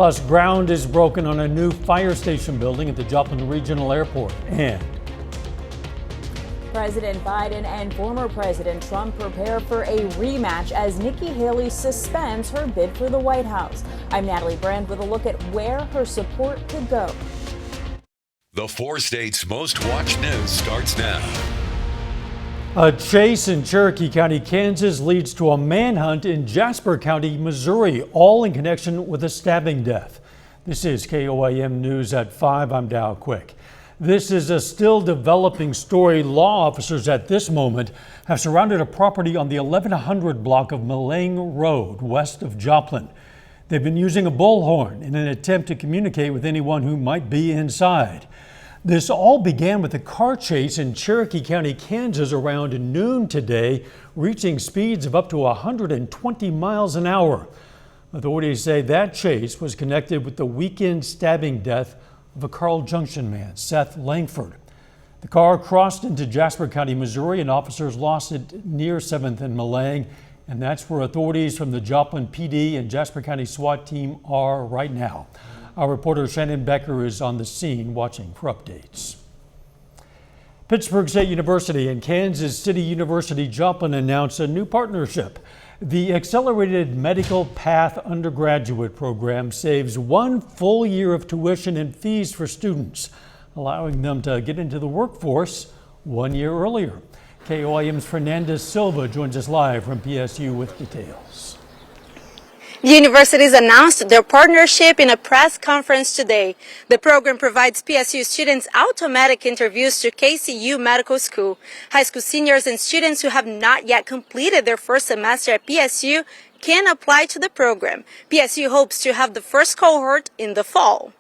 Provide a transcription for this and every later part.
Plus, ground is broken on a new fire station building at the Joplin Regional Airport. And President Biden and former President Trump prepare for a rematch as Nikki Haley suspends her bid for the White House. I'm Natalie Brand with a look at where her support could go. The 4 states' most watched news starts now. A chase in Cherokee County, Kansas leads to a manhunt in Jasper County, Missouri, all in connection with a stabbing death. This is KOAM News at 5. I'm Dow Quick. This is a still developing story. Law officers at this moment have surrounded a property on the 1100 block of Malang Road, west of Joplin. They've been using a bullhorn in an attempt to communicate with anyone who might be inside. This all began with a car chase in Cherokee County, Kansas around noon today, reaching speeds of up to 120 miles an hour. Authorities say that chase was connected with the weekend stabbing death of a Carl Junction man, Seth Langford. The car crossed into Jasper County, Missouri, and officers lost it near 7th and Malang, and that's where authorities from the Joplin PD and Jasper County SWAT team are right now. Our reporter Shannon Becker is on the scene watching for updates. Pittsburgh State University and Kansas City University Joplin announced a new partnership. The Accelerated Medical Path undergraduate program saves 1 full year of tuition and fees for students, allowing them to get into the workforce 1 year earlier. KOAM's Fernanda Silva joins us live from PSU with details. The universities announced their partnership in a press conference today. The program provides PSU students automatic interviews to KCU Medical School. High school seniors and students who have not yet completed their first semester at PSU can apply to the program. PSU hopes to have the first cohort in the fall.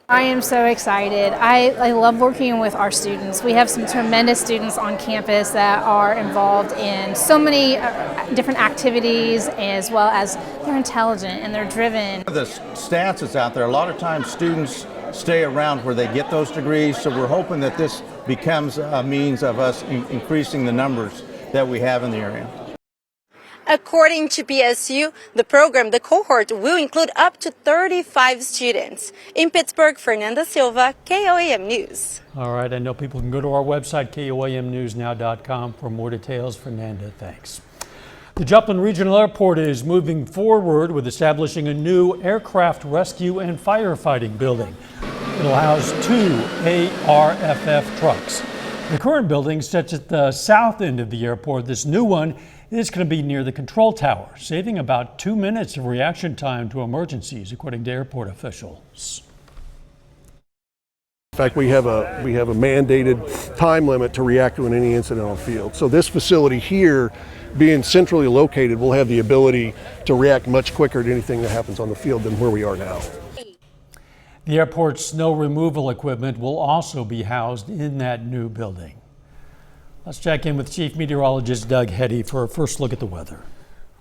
I am so excited. I love working with our students. We have some tremendous students on campus that are involved in so many different activities, as well as they're intelligent and they're driven. The stats that's out there, a lot of times students stay around where they get those degrees, so we're hoping that this becomes a means of us increasing the numbers that we have in the area. According to PSU, the cohort will include up to 35 students. In Pittsburgh, Fernanda Silva, KOAM News. All right, I know people can go to our website, KOAMnewsnow.com, for more details. Fernanda, thanks. The Joplin Regional Airport is moving forward with establishing a new aircraft rescue and firefighting building. It'll house 2 ARFF trucks. The current building sits at the south end of the airport. This new one is going to be near the control tower, saving about 2 minutes of reaction time to emergencies, according to airport officials. In fact, we have a mandated time limit to react to any incident on the field. So this facility here, being centrally located, will have the ability to react much quicker to anything that happens on the field than where we are now. The airport's snow removal equipment will also be housed in that new building. Let's check in with Chief Meteorologist Doug Heddy for a first look at the weather.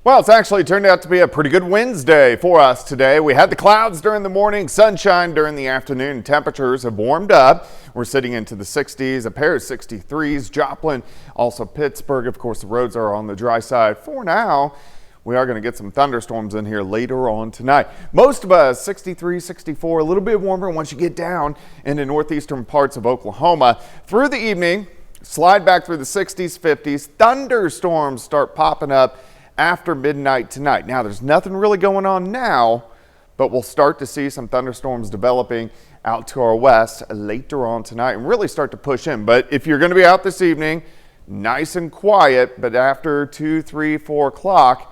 Well, it's actually turned out to be a pretty good Wednesday for us today. We had the clouds during the morning, sunshine during the afternoon. Temperatures have warmed up. We're sitting into the 60s, a pair of 63s. Joplin, also Pittsburgh. Of course, the roads are on the dry side for now. We are going to get some thunderstorms in here later on tonight. Most of us 63, 64, a little bit warmer once you get down into northeastern parts of Oklahoma. Through the evening, slide back through the 60s, 50s. Thunderstorms start popping up after midnight tonight. Now, there's nothing really going on now, but we'll start to see some thunderstorms developing out to our west later on tonight and really start to push in. But if you're going to be out this evening, nice and quiet, but after 2, 3, 4 o'clock,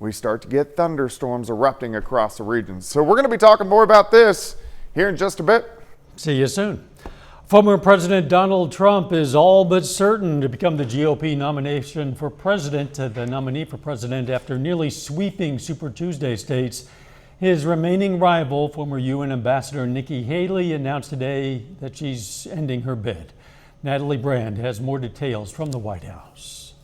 we start to get thunderstorms erupting across the region. So we're going to be talking more about this here in just a bit. See you soon. Former President Donald Trump is all but certain to become the GOP nominee for president after nearly sweeping Super Tuesday states. His remaining rival, former UN Ambassador Nikki Haley, announced today that she's ending her bid. Natalie Brand has more details from the White House.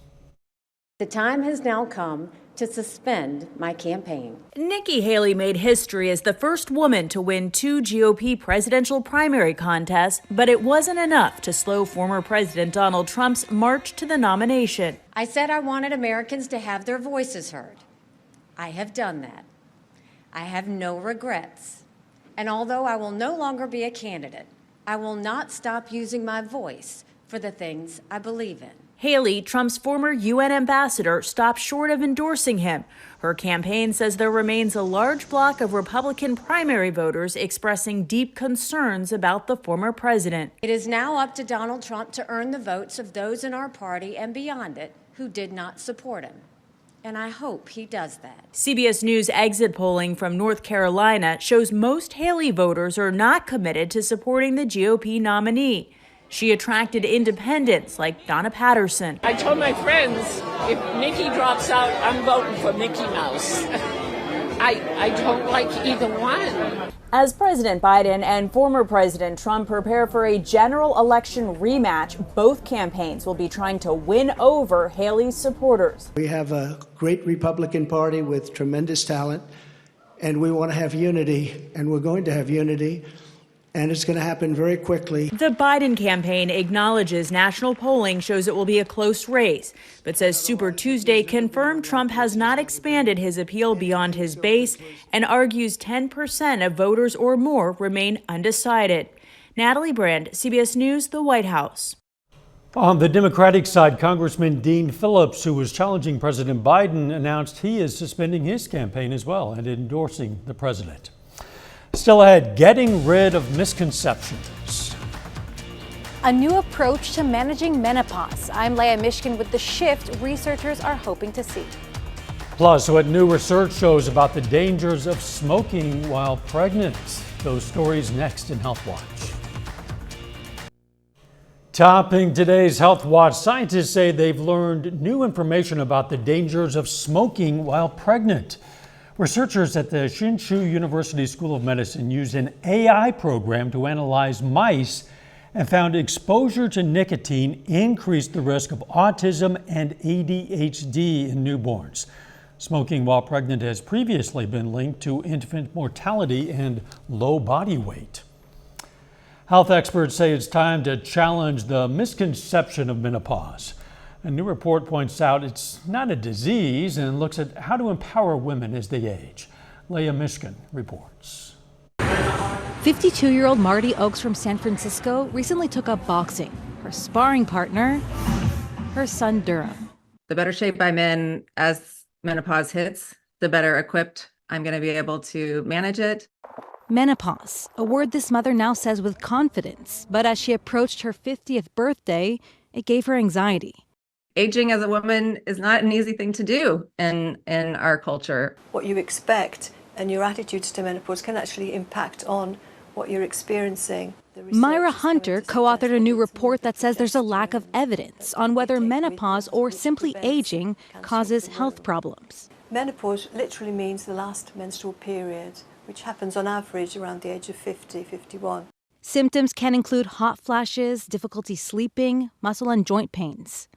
The time has now come to suspend my campaign. Nikki Haley made history as the first woman to win 2 GOP presidential primary contests, but it wasn't enough to slow former President Donald Trump's march to the nomination. I said I wanted Americans to have their voices heard. I have done that. I have no regrets. And although I will no longer be a candidate, I will not stop using my voice for the things I believe in. Haley, Trump's former UN ambassador, stopped short of endorsing him. Her campaign says there remains a large block of Republican primary voters expressing deep concerns about the former president. It is now up to Donald Trump to earn the votes of those in our party and beyond it who did not support him. And I hope he does that. CBS News exit polling from North Carolina shows most Haley voters are not committed to supporting the GOP nominee. She attracted independents like Donna Patterson. I told my friends, if Mickey drops out, I'm voting for Mickey Mouse. I don't like either one. As President Biden and former President Trump prepare for a general election rematch, both campaigns will be trying to win over Haley's supporters. We have a great Republican Party with tremendous talent, and we want to have unity, and we're going to have unity. And it's going to happen very quickly. The Biden campaign acknowledges national polling shows it will be a close race, but says Super Tuesday confirmed Trump has not expanded his appeal beyond his base and argues 10% of voters or more remain undecided. Natalie Brand, CBS News, the White House. On the Democratic side, Congressman Dean Phillips, who was challenging President Biden, announced he is suspending his campaign as well and endorsing the president. Still ahead, getting rid of misconceptions. A new approach to managing menopause. I'm Leah Mishkin with the shift researchers are hoping to see. Plus, what new research shows about the dangers of smoking while pregnant. Those stories next in Health Watch. Topping today's Health Watch, scientists say they've learned new information about the dangers of smoking while pregnant. Researchers at the Hsinchu University School of Medicine used an AI program to analyze mice and found exposure to nicotine increased the risk of autism and ADHD in newborns. Smoking while pregnant has previously been linked to infant mortality and low body weight. Health experts say it's time to challenge the misconception of menopause. A new report points out it's not a disease and looks at how to empower women as they age. Leah Mishkin reports. 52-year-old Marty Oakes from San Francisco recently took up boxing. Her sparring partner, her son Durham. The better shape I'm in as menopause hits, the better equipped I'm going to be able to manage it. Menopause, a word this mother now says with confidence, but as she approached her 50th birthday, it gave her anxiety. Aging as a woman is not an easy thing to do in our culture. What you expect and your attitudes to menopause can actually impact on what you're experiencing. Myra Hunter co-authored a new report that says there's a lack of evidence on whether menopause or simply aging causes health problems. Menopause literally means the last menstrual period, which happens on average around the age of 50, 51. Symptoms can include hot flashes, difficulty sleeping, muscle and joint pains.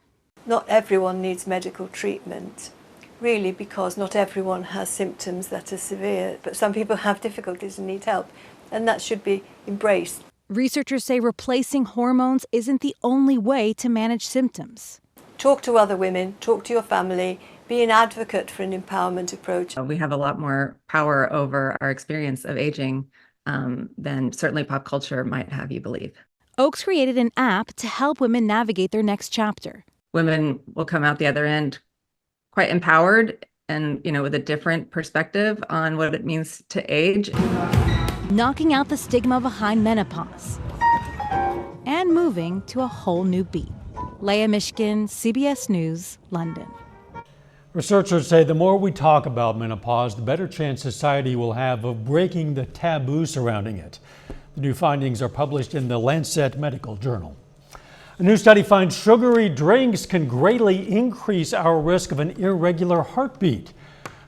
Not everyone needs medical treatment, really, because not everyone has symptoms that are severe, but some people have difficulties and need help, and that should be embraced. Researchers say replacing hormones isn't the only way to manage symptoms. Talk to other women, talk to your family, be an advocate for an empowerment approach. We have a lot more power over our experience of aging than certainly pop culture might have you believe. Oakes created an app to help women navigate their next chapter. Women will come out the other end quite empowered and, with a different perspective on what it means to age. Knocking out the stigma behind menopause and moving to a whole new beat. Leah Mishkin, CBS News, London. Researchers say the more we talk about menopause, the better chance society will have of breaking the taboo surrounding it. The new findings are published in the Lancet Medical Journal. A new study finds sugary drinks can greatly increase our risk of an irregular heartbeat.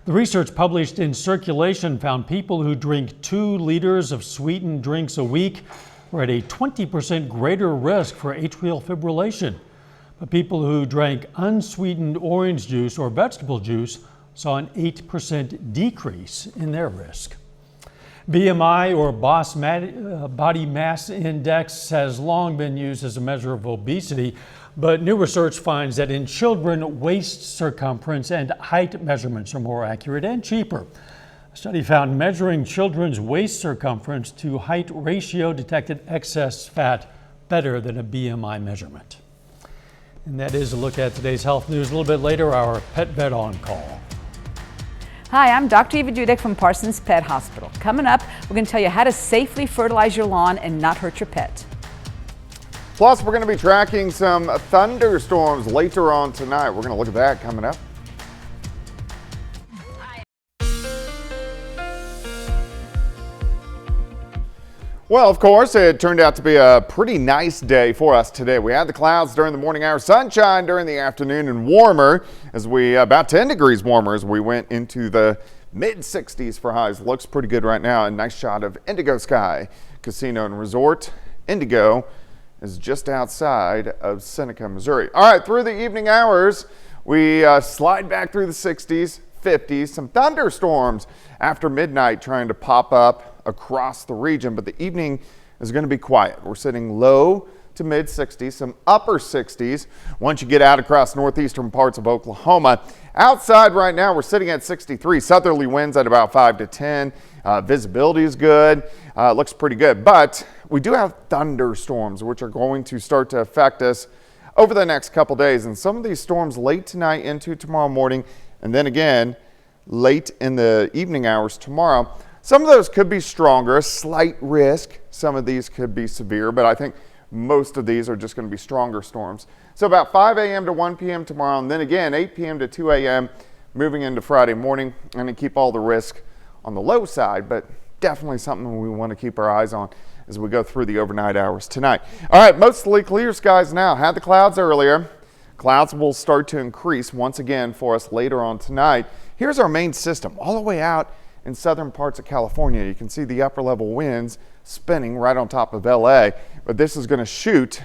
The research published in Circulation found people who drink 2 liters of sweetened drinks a week were at a 20% greater risk for atrial fibrillation. But people who drank unsweetened orange juice or vegetable juice saw an 8% decrease in their risk. BMI, or body mass index, has long been used as a measure of obesity, but new research finds that in children, waist circumference and height measurements are more accurate and cheaper. A study found measuring children's waist circumference to height ratio detected excess fat better than a BMI measurement. And that is a look at today's health news. A little bit later, our pet vet on call. Hi, I'm Dr. Eva Dudek from Parsons Pet Hospital. Coming up, we're going to tell you how to safely fertilize your lawn and not hurt your pet. Plus, we're going to be tracking some thunderstorms later on tonight. We're going to look at that coming up. Well, of course, it turned out to be a pretty nice day for us today. We had the clouds during the morning hours, sunshine during the afternoon, and warmer as we about 10 degrees warmer as we went into the mid 60s for highs. Looks pretty good right now. A nice shot of Indigo Sky Casino and Resort. Indigo is just outside of Seneca, Missouri. All right, through the evening hours, we slide back through the 60s, 50s. Some thunderstorms after midnight trying to pop up across the region, but the evening is going to be quiet. We're sitting low to mid 60s, some upper 60s once you get out across northeastern parts of Oklahoma. Outside right now, we're sitting at 63. Southerly winds at about 5 to 10. Visibility is good. Looks pretty good, but we do have thunderstorms which are going to start to affect us over the next couple days, and some of these storms late tonight into tomorrow morning, and then again late in the evening hours tomorrow. Some of those could be stronger, a slight risk. Some of these could be severe, but I think most of these are just going to be stronger storms. So about 5 a.m. to 1 p.m. tomorrow, and then again 8 p.m. to 2 a.m. moving into Friday morning. I'm going to keep all the risk on the low side, but definitely something we want to keep our eyes on as we go through the overnight hours tonight. All right, mostly clear skies now. Had the clouds earlier. Clouds will start to increase once again for us later on tonight. Here's our main system all the way out in southern parts of California. You can see the upper level winds spinning right on top of LA, but this is going to shoot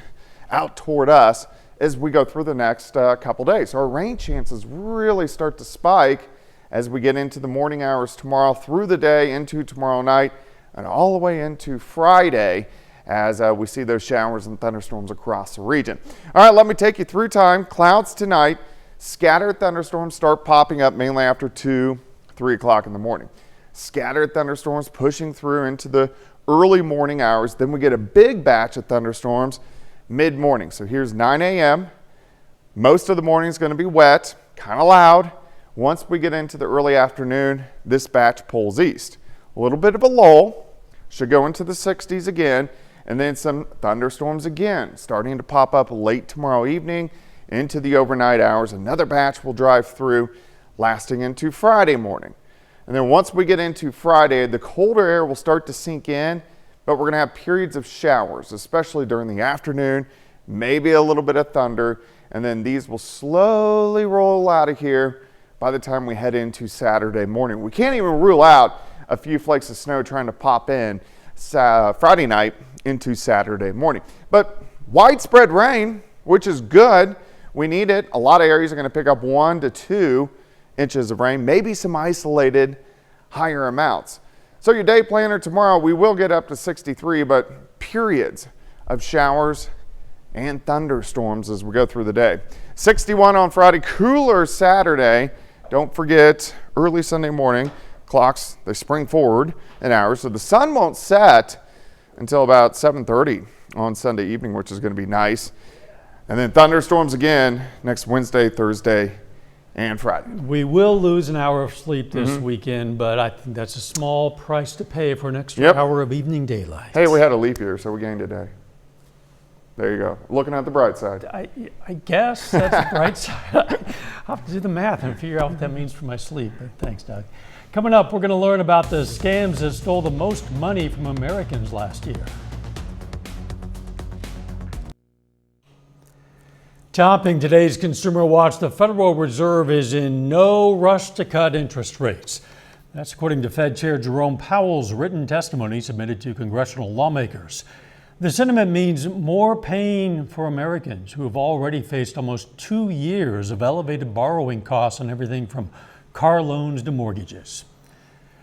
out toward us as we go through the next couple days. So our rain chances really start to spike as we get into the morning hours tomorrow, through the day into tomorrow night, and all the way into Friday as we see those showers and thunderstorms across the region. All right, let me take you through time. Clouds tonight. Scattered thunderstorms start popping up mainly after 2, 3 o'clock in the morning. Scattered thunderstorms pushing through into the early morning hours. Then we get a big batch of thunderstorms mid-morning. So here's 9 a.m. Most of the morning is going to be wet, kind of loud. Once we get into the early afternoon, this batch pulls east. A little bit of a lull, should go into the 60s again, and then some thunderstorms again, starting to pop up late tomorrow evening into the overnight hours. Another batch will drive through, lasting into Friday morning. And then once we get into Friday, the colder air will start to sink in, but we're going to have periods of showers, especially during the afternoon, maybe a little bit of thunder, and then these will slowly roll out of here by the time we head into Saturday morning. We can't even rule out a few flakes of snow trying to pop in Friday night into Saturday morning. But widespread rain, which is good. We need it. A lot of areas are going to pick up 1 to 2 inches of rain, maybe some isolated higher amounts. So your day planner tomorrow, we will get up to 63, but periods of showers and thunderstorms as we go through the day. 61 on Friday, cooler Saturday. Don't forget, early Sunday morning, clocks, they spring forward an hour, so the sun won't set until about 7:30 on Sunday evening, which is going to be nice. And then thunderstorms again next Wednesday, Thursday, and Friday. We will lose an hour of sleep this weekend, but I think that's a small price to pay for an extra hour of evening daylight. Hey, we had a leap year, so we gained a day. There you go. Looking at the bright side. I guess that's the bright side. I'll have to do the math and figure out what that means for my sleep. But thanks, Doug. Coming up, we're going to learn about the scams that stole the most money from Americans last year. Topping today's Consumer Watch, the Federal Reserve is in no rush to cut interest rates. That's according to Fed Chair Jerome Powell's written testimony submitted to congressional lawmakers. The sentiment means more pain for Americans who have already faced almost 2 years of elevated borrowing costs on everything from car loans to mortgages.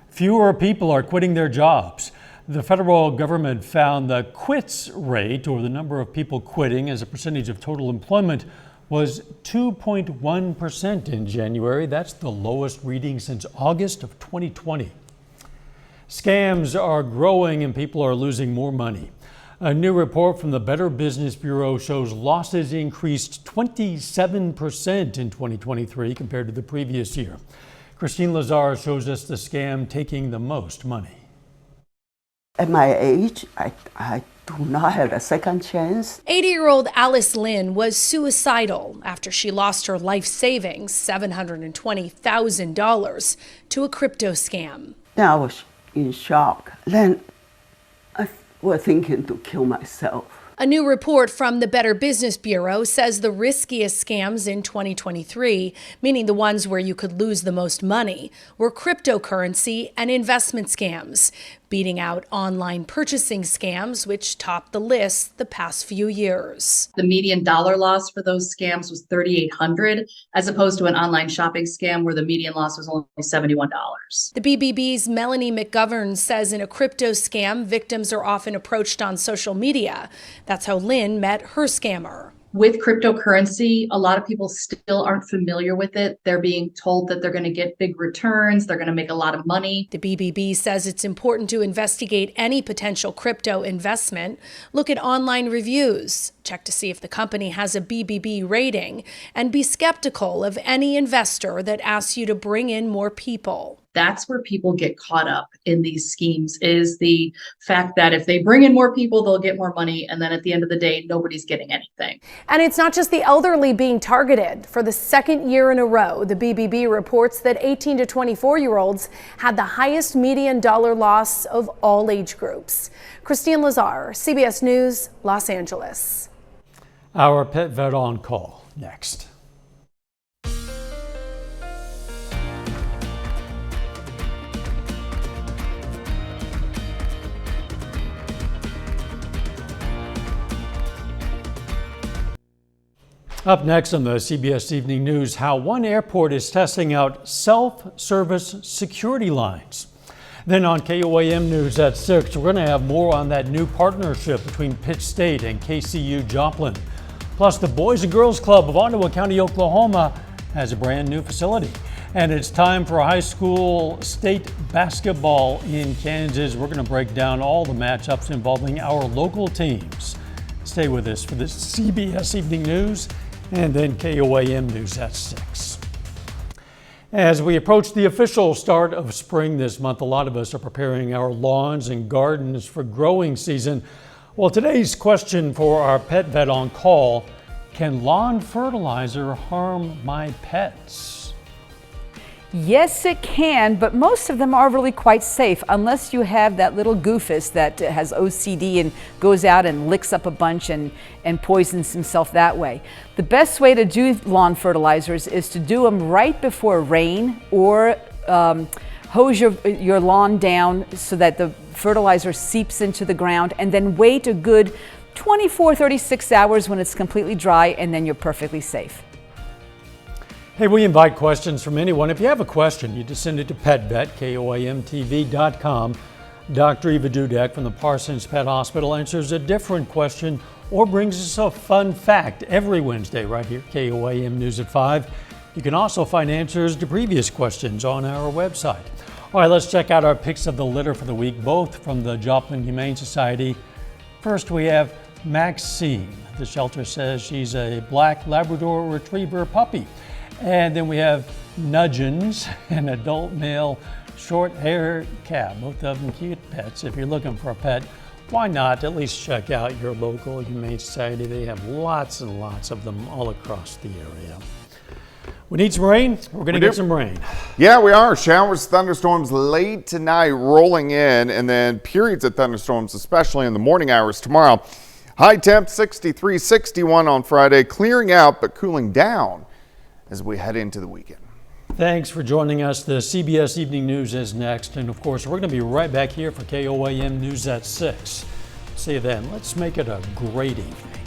Fewer people are quitting their jobs. The federal government found the quits rate, or the number of people quitting as a percentage of total employment, was 2.1% in January. That's the lowest reading since August of 2020. Scams are growing and people are losing more money. A new report from the Better Business Bureau shows losses increased 27% in 2023 compared to the previous year. Christine Lazar shows us the scam taking the most money. At my age, I do not have a second chance. 80-year-old Alice Lynn was suicidal after she lost her life savings, $720,000, to a crypto scam. Then I was in shock. Then I was thinking to kill myself. A new report from the Better Business Bureau says the riskiest scams in 2023, meaning the ones where you could lose the most money, were cryptocurrency and investment scams, beating out online purchasing scams, which topped the list the past few years. The median dollar loss for those scams was $3,800, as opposed to an online shopping scam where the median loss was only $71. The BBB's Melanie McGovern says in a crypto scam, victims are often approached on social media. That's how Lynn met her scammer. With cryptocurrency, a lot of people still aren't familiar with it. They're being told that they're going to get big returns, they're going to make a lot of money. The BBB says it's important to investigate any potential crypto investment, look at online reviews, check to see if the company has a BBB rating, and be skeptical of any investor that asks you to bring in more people. That's where people get caught up in these schemes, is the fact that if they bring in more people, they'll get more money. And then at the end of the day, nobody's getting anything. And it's not just the elderly being targeted. For the second year in a row, the BBB reports that 18 to 24-year-olds had the highest median dollar loss of all age groups. Christine Lazar, CBS News, Los Angeles. Our pet vet on call next. Up next on the CBS Evening News, how one airport is testing out self-service security lines. Then on KOAM News at 6, we're going to have more on that new partnership between Pitt State and KCU Joplin. Plus, the Boys and Girls Club of Ottawa County, Oklahoma has a brand new facility. And it's time for high school state basketball in Kansas. We're going to break down all the matchups involving our local teams. Stay with us for the CBS Evening News and then KOAM News at 6. As we approach the official start of spring this month, a lot of us are preparing our lawns and gardens for growing season. Well, today's question for our pet vet on call: can lawn fertilizer harm my pets? Yes, it can, but most of them are really quite safe unless you have that little goofus that has OCD and goes out and licks up a bunch and poisons himself that way. The best way to do lawn fertilizers is to do them right before rain, or hose your lawn down so that the fertilizer seeps into the ground, and then wait a good 24-36 hours when it's completely dry, and then you're perfectly safe. Hey, we invite questions from anyone. If you have a question, you just send it to PetVet, KOAMTV.com. Dr. Eva Dudek from the Parsons Pet Hospital answers a different question or brings us a fun fact every Wednesday right here, KOAM News at 5. You can also find answers to previous questions on our website. All right, let's check out our picks of the litter for the week, both from the Joplin Humane Society. First, we have Maxine. The shelter says she's a black Labrador Retriever puppy. And then we have Nudgeons, an adult male short-haired cat. Both of them cute pets. If you're looking for a pet, why not at least check out your local Humane Society? They have lots and lots of them all across the area. We need some rain. We're going to get some rain. Yeah, we are. Showers, thunderstorms late tonight rolling in, and then periods of thunderstorms, especially in the morning hours tomorrow. High temp 63, 61 on Friday, clearing out but cooling down as we head into the weekend. Thanks for joining us. The CBS Evening News is next. And of course, we're going to be right back here for KOAM News at 6. See you then. Let's make it a great evening.